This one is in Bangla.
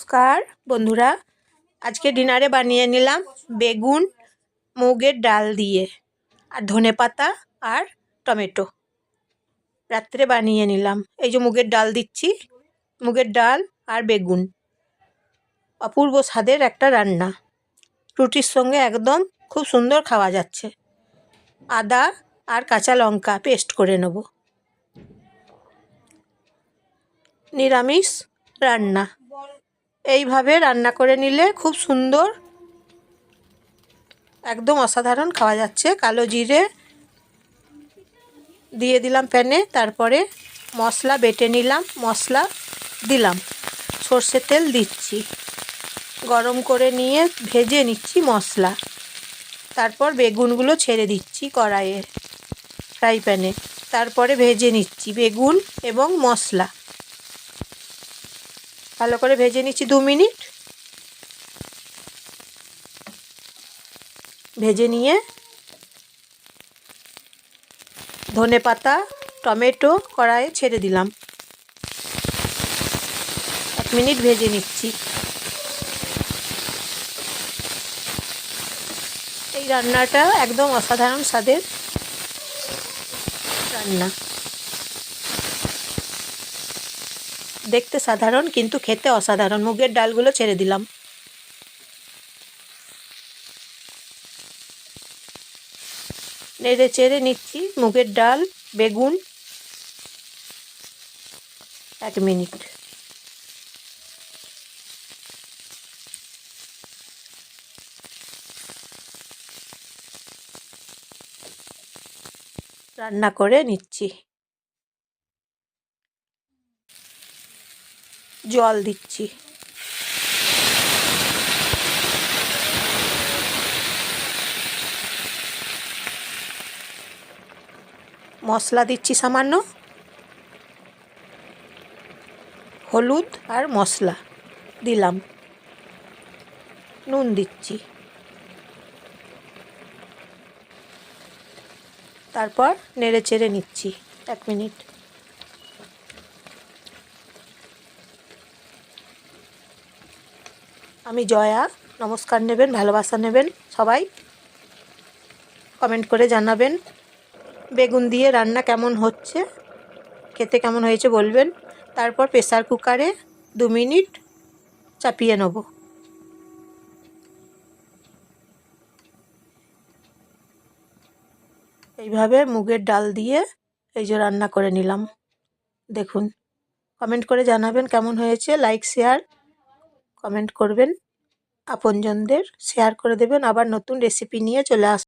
নমস্কার বন্ধুরা, আজকে ডিনারে বানিয়ে নিলাম বেগুন মুগের ডাল দিয়ে আর ধনেপাতা আর টমেটো। রাত্রে বানিয়ে নিলাম। এই যে মুগের ডাল দিচ্ছি, মুগের ডাল আর বেগুন, অপূর্ব স্বাদের একটা রান্না। রুটির সঙ্গে একদম খুব সুন্দর খাওয়া যাচ্ছে। আদা আর কাঁচা লঙ্কা পেস্ট করে নেব। নিরামিষ রান্না, এইভাবে রান্না করে নিলে খুব সুন্দর, একদম অসাধারণ খাওয়া যাচ্ছে। কালো জিরে দিয়ে দিলাম প্যানে, তারপরে মশলা বেটে নিলাম, মশলা দিলাম, সর্ষের তেল দিচ্ছি, গরম করে নিয়ে ভেজে নিচ্ছি মশলা। তারপর বেগুনগুলো ছেড়ে দিচ্ছি কড়াইয়ে, ফ্রাই প্যানে, তারপরে ভেজে নিচ্ছি বেগুন এবং মশলা। ভালো করে ভেজে নিচ্ছি 2 মিনিট। ভেজে নিয়ে ধনেপাতা টমেটো কড়াইয়ে ছেড়ে দিলাম, 1 মিনিট ভেজে নিচ্ছি। এই রান্নাটা একদম অসাধারণ স্বাদের রান্না, দেখতে সাধারণ কিন্তু খেতে অসাধারণ। মুগের ডালগুলো ছেড়ে দিলাম, নেড়ে চেড়ে নিচ্ছি মুগের ডাল বেগুন, 1 মিনিট। রান্না করে নিচ্ছি, জল দিচ্ছি, মশলা দিচ্ছি সামান্য, হলুদ আর মশলা দিলাম, নুন দিচ্ছি, তারপর নেড়ে চেড়ে নিচ্ছি 1 মিনিট। আমি জয়া। নমস্কার নেবেন, ভালোবাসা নেবেন, সবাই কমেন্ট করে জানাবেন বেগুন দিয়ে রান্না কেমন হচ্ছে, খেতে কেমন হয়েছে বলবেন। তারপর প্রেসার কুকারে 2 মিনিট চাপিয়ে নেব। এইভাবে মুগের ডাল দিয়ে এই যে রান্না করে নিলাম। দেখুন, কমেন্ট করে জানাবেন কেমন হয়েছে। লাইক শেয়ার কমেন্ট করবেন, আপনজনদের শেয়ার করে দেবেন। আবার নতুন রেসিপি নিয়ে চলে